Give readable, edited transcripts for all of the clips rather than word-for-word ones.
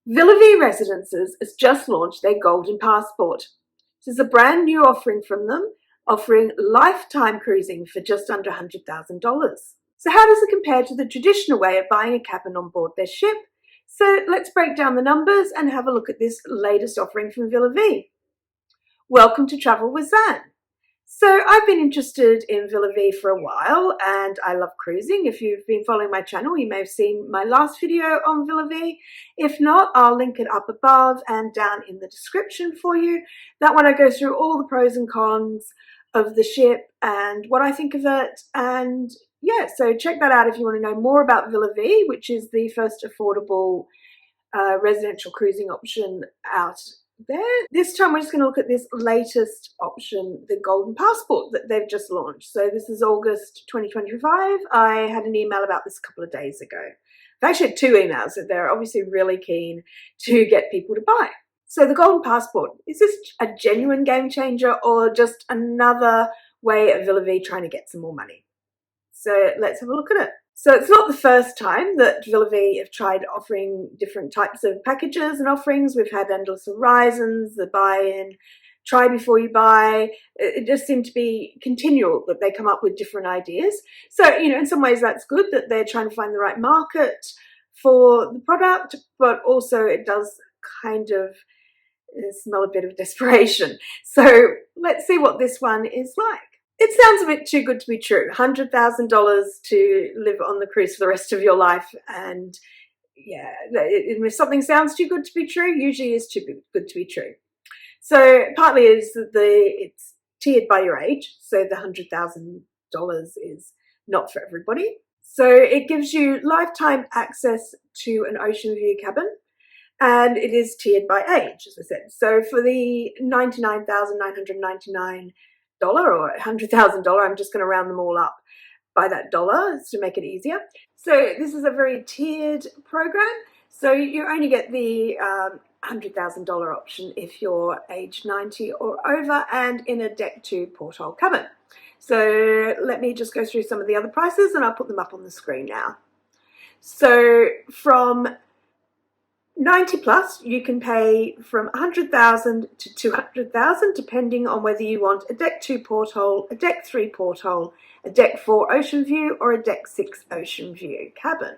Villa Vie Residences has just launched their Golden Passport. This is a brand new offering from them, offering lifetime cruising for just under $100,000. So how does it compare to the traditional way of buying a cabin on board their ship? So let's break down the numbers and have a look at this latest offering from Villa Vie. Welcome to Travel with Zan. So I've been interested in Villa Vie for a while and I love cruising. If you've been following my channel, you may have seen my last video on Villa Vie. If not, I'll link it up above and down in the description for you. That one I go through all the pros and cons of the ship and what I think of it. And yeah, so check that out if you want to know more about Villa Vie, which is the first affordable residential cruising option out there. This time we're just going to look at this latest option, the Golden Passport that they've just launched. So this is August 2025. I had an email about this a couple of days ago. I've actually had two emails that they're obviously really keen to get people to buy. So the Golden Passport, is this a genuine game changer or just another way of Villa Vie trying to get some more money? So let's have a look at it. So it's not the first time that Villa Vie have tried offering different types of packages and offerings. We've had Endless Horizons, the buy-in, try before you buy. It just seemed to be continual that they come up with different ideas. So, you know, in some ways that's good that they're trying to find the right market for the product, but also it does kind of smell a bit of desperation. So let's see what this one is like. It sounds a bit too good to be true. $100,000 to live on the cruise for the rest of your life. And yeah, if something sounds too good to be true, usually is too good to be true. So partly is that it's tiered by your age. So the $100,000 is not for everybody. So it gives you lifetime access to an ocean view cabin. And it is tiered by age, as I said. So for the $99,999 or $100,000, I'm just going to round them all up by that dollar to make it easier. So this is a very tiered program. So you only get the $100,000 option if you're age 90 or over and in a deck 2 porthole cabin. So let me just go through some of the other prices and I'll put them up on the screen now. So from 90 plus, you can pay from $100,000 to $200,000 depending on whether you want a deck 2 porthole, a deck 3 porthole, a deck 4 ocean view or a deck 6 ocean view cabin.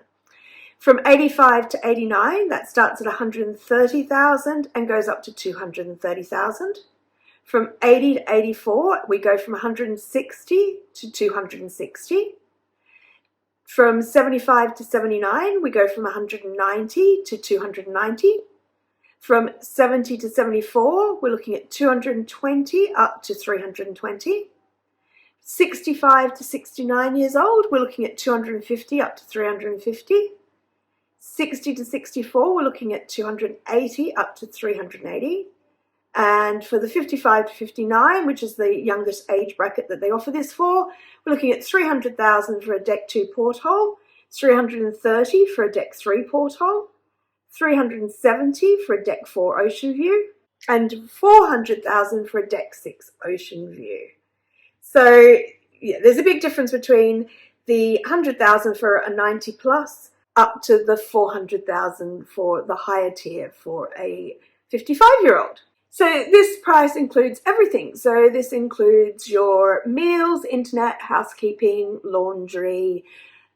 From 85 to 89, that starts at $130,000 and goes up to $230,000. From 80 to 84, we go from $160,000 to $260,000. From 75 to 79, we go from $190,000 to $290,000. From 70 to 74, we're looking at $220,000 up to $320,000. 65 to 69 years old, we're looking at $250,000 up to $350,000. 60 to 64, we're looking at $280,000 up to $380,000. And for the 55 to 59, which is the youngest age bracket that they offer this for, we're looking at $300,000 for a deck 2 porthole, $330,000 for a deck 3 porthole, $370,000 for a deck 4 ocean view, and $400,000 for a deck 6 ocean view. So yeah, there's a big difference between the $100,000 for a 90 plus up to the $400,000 for the higher tier for a 55-year-old. So this price includes everything. So this includes your meals, internet, housekeeping, laundry,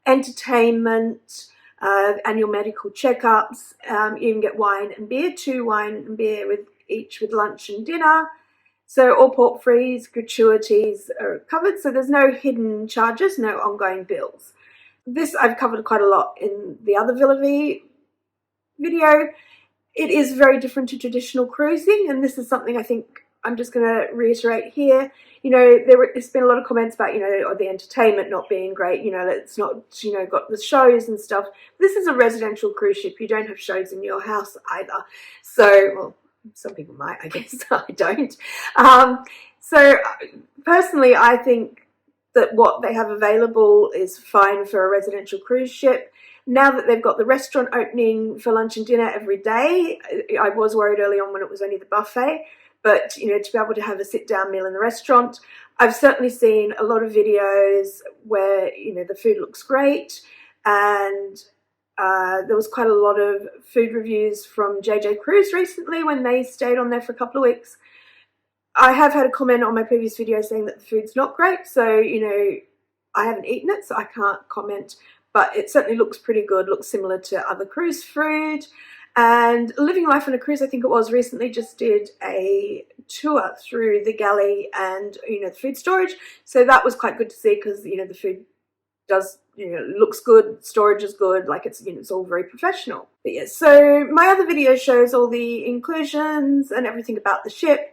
entertainment, annual medical checkups. You can get wine and beer, 2 wine and beer with each with lunch and dinner. So all port fees, gratuities are covered. So there's no hidden charges, no ongoing bills. This I've covered quite a lot in the other Villa Vie video. It is very different to traditional cruising, and this is something I think I'm just going to reiterate here. You know, there's been a lot of comments about, you know, the entertainment not being great, you know, it's not, you know, got the shows and stuff. This is a residential cruise ship. You don't have shows in your house either. So, well, some people might, I guess. I don't. So personally, I think that what they have available is fine for a residential cruise ship. Now that they've got the restaurant opening for lunch and dinner every day, I was worried early on when it was only the buffet, but you know, to be able to have a sit-down meal in the restaurant. I've certainly seen a lot of videos where, you know, the food looks great and There was quite a lot of food reviews from JJ Cruise recently when they stayed on there for a couple of weeks. I have had a comment on my previous video saying that the food's not great, so, you know, I haven't eaten it, so I can't comment, but it certainly looks pretty good, looks similar to other cruise food. And Living Life on a Cruise, I think it was, recently just did a tour through the galley and, you know, the food storage. So that was quite good to see because, you know, the food does, you know, looks good, storage is good, like it's, you know, it's all very professional. But yeah, so my other video shows all the inclusions and everything about the ship.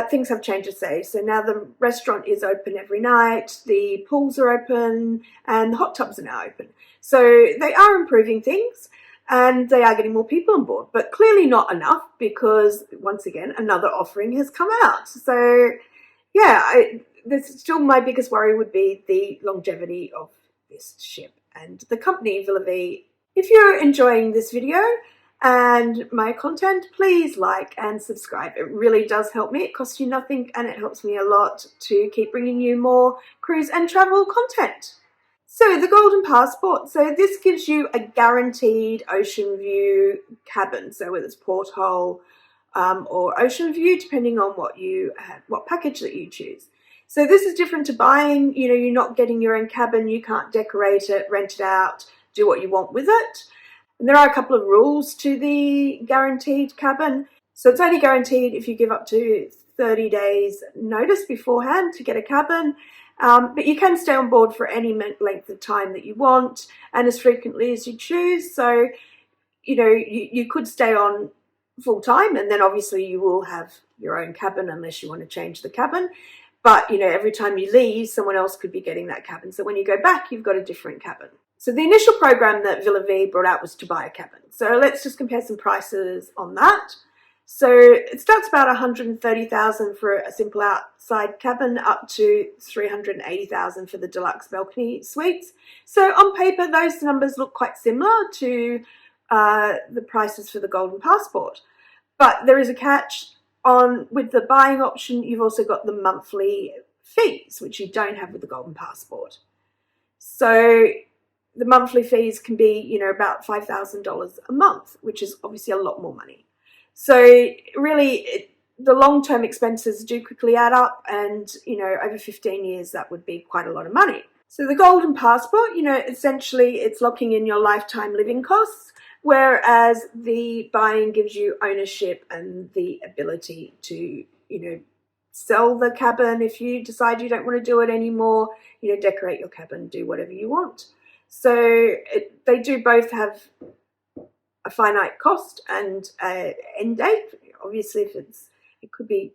Things have changed, to say. So now the restaurant is open every night, the pools are open, and the hot tubs are now open. So they are improving things, and they are getting more people on board, but clearly not enough because, once again, another offering has come out. So, yeah, this still my biggest worry would be the longevity of this ship and the company, Villa Vie. If you're enjoying this video and my content, please like and subscribe. It really does help me. It costs you nothing and it helps me a lot to keep bringing you more cruise and travel content. So the Golden Passport, so this gives you a guaranteed ocean view cabin. So whether it's porthole or ocean view, depending on what package that you choose. So this is different to buying. You know, you're not getting your own cabin. You can't decorate it, rent it out, do what you want with it. And there are a couple of rules to the guaranteed cabin. So it's only guaranteed if you give up to 30 days notice beforehand to get a cabin. But you can stay on board for any length of time that you want and as frequently as you choose. So, you know, you could stay on full time and then obviously you will have your own cabin unless you want to change the cabin. But, you know, every time you leave, someone else could be getting that cabin. So when you go back, you've got a different cabin. So the initial program that Villa Vie brought out was to buy a cabin. So let's just compare some prices on that. So it starts about $130,000 for a simple outside cabin, up to $380,000 for the deluxe balcony suites. So on paper, those numbers look quite similar to the prices for the Golden Passport. But there is a catch. With the buying option, you've also got the monthly fees, which you don't have with the Golden Passport. So the monthly fees can be, you know, about $5,000 a month, which is obviously a lot more money. So really, the long-term expenses do quickly add up, and, you know, over 15 years, that would be quite a lot of money. So the Golden Passport, you know, essentially it's locking in your lifetime living costs, whereas the buying gives you ownership and the ability to, you know, sell the cabin if you decide you don't want to do it anymore, you know, decorate your cabin, do whatever you want. So they do both have a finite cost and an end date. Obviously, it could be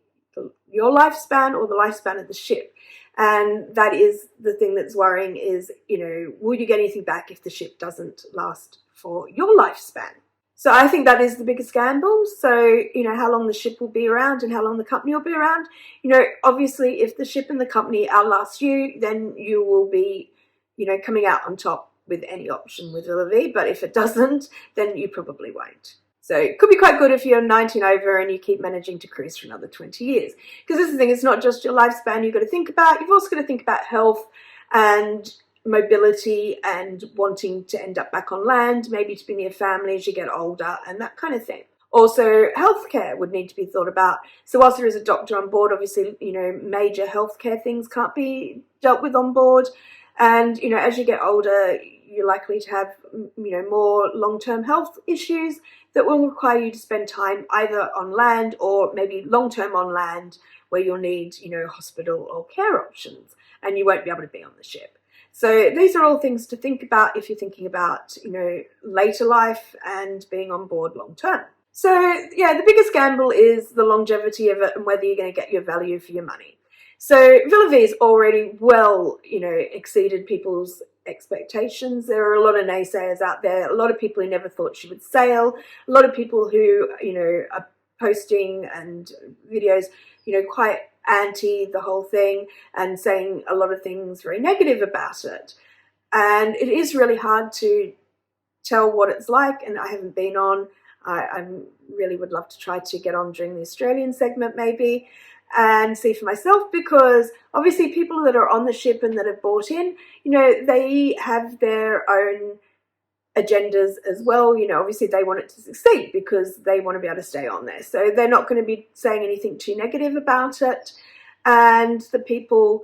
your lifespan or the lifespan of the ship. And that is the thing that's worrying is, you know, will you get anything back if the ship doesn't last for your lifespan? So I think that is the biggest gamble. So, you know, how long the ship will be around and how long the company will be around. You know, obviously, if the ship and the company outlast you, then you will be, you know, coming out on top with any option with Villa Vie. But if it doesn't, then you probably won't. So it could be quite good if you're 19 over and you keep managing to cruise for another 20 years. Because this is the thing, it's not just your lifespan you've got to think about. You've also got to think about health and mobility and wanting to end up back on land, maybe to be near family as you get older and that kind of thing. Also, healthcare would need to be thought about. So whilst there is a doctor on board, obviously, you know, major healthcare things can't be dealt with on board. And, you know, as you get older, you're likely to have, you know, more long-term health issues that will require you to spend time either on land or maybe long-term on land where you'll need, you know, hospital or care options and you won't be able to be on the ship. So these are all things to think about if you're thinking about, you know, later life and being on board long-term. So, yeah, the biggest gamble is the longevity of it and whether you're going to get your value for your money. So Villa Vie has already well, you know, exceeded people's expectations. There are a lot of naysayers out there, a lot of people who never thought she would sail, a lot of people who, you know, are posting and videos, you know, quite anti the whole thing and saying a lot of things very negative about it. And it is really hard to tell what it's like, and I haven't been on. I really would love to try to get on during the Australian segment maybe and see for myself, because obviously people that are on the ship and that have bought in, you know, they have their own agendas as well. You know, obviously they want it to succeed because they want to be able to stay on there. So they're not going to be saying anything too negative about it. And the people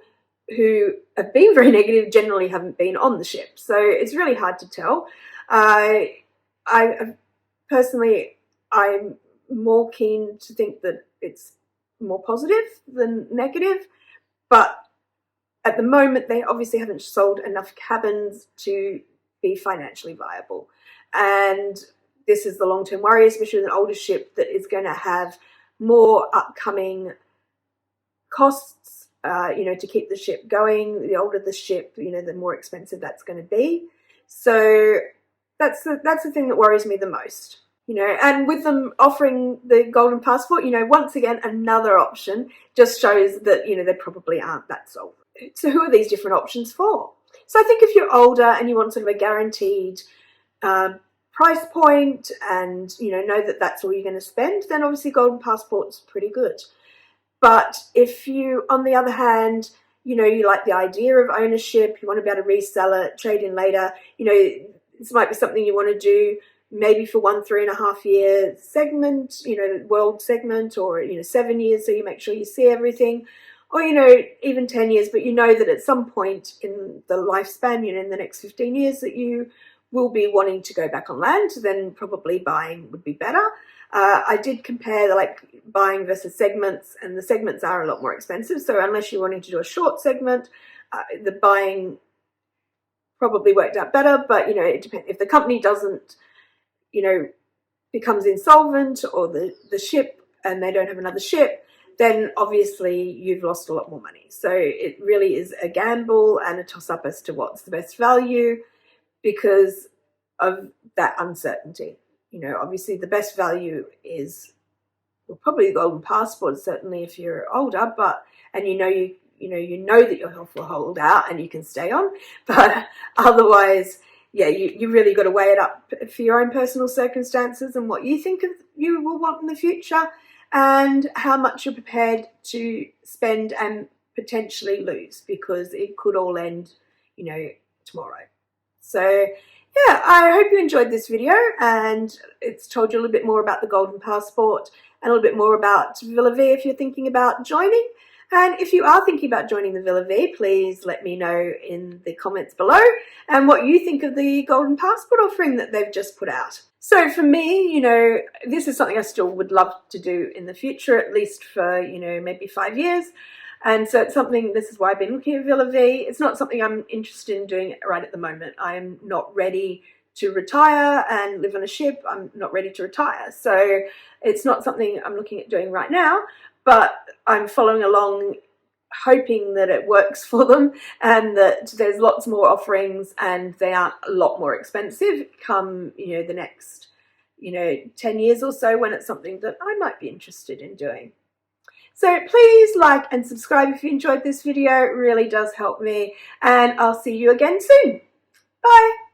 who have been very negative generally haven't been on the ship. So it's really hard to tell. I personally, I'm more keen to think that it's more positive than negative, but at the moment they obviously haven't sold enough cabins to be financially viable. And this is the long-term worry, especially with an older ship that is going to have more upcoming costs, you know, to keep the ship going. The older the ship, you know, the more expensive that's going to be. So that's the thing that worries me the most. You know, and with them offering the golden passport, you know, once again, another option just shows that, you know, they probably aren't that solvent. So who are these different options for? So I think if you're older and you want sort of a guaranteed price point and, you know that that's all you're going to spend, then obviously golden passport's pretty good. But if you, on the other hand, you know, you like the idea of ownership, you want to be able to resell it, trade in later, you know, this might be something you want to do maybe for 1 3.5 year segment, you know, world segment, or, you know, 7 years, so you make sure you see everything, or, you know, even 10 years, but you know that at some point in the lifespan, you know, in the next 15 years that you will be wanting to go back on land, then probably buying would be better. I did compare like buying versus segments, and the segments are a lot more expensive. So unless you're wanting to do a short segment, the buying probably worked out better. But, you know, it depends. If the company doesn't, you know, becomes insolvent, or the ship, and they don't have another ship, then obviously you've lost a lot more money. So it really is a gamble and a toss-up as to what's the best value because of that uncertainty. You know, obviously the best value is, well, probably the golden passport, certainly if you're older, but, and you know that your health will hold out and you can stay on, but otherwise, yeah, you really got to weigh it up for your own personal circumstances and what you think you will want in the future, and how much you're prepared to spend and potentially lose, because it could all end, you know, tomorrow. So yeah, I hope you enjoyed this video, and it's told you a little bit more about the golden passport and a little bit more about Villa Vie if you're thinking about joining. And if you are thinking about joining the Villa Vie, please let me know in the comments below and what you think of the golden passport offering that they've just put out. So for me, you know, this is something I still would love to do in the future, at least for, you know, maybe 5 years. And so it's something, this is why I've been looking at Villa Vie. It's not something I'm interested in doing right at the moment. I'm not ready to retire and live on a ship. I'm not ready to retire. So it's not something I'm looking at doing right now, but I'm following along, hoping that it works for them and that there's lots more offerings and they aren't a lot more expensive come, you know, the next, you know, 10 years or so, when it's something that I might be interested in doing. So please like and subscribe if you enjoyed this video. It really does help me, and I'll see you again soon. Bye.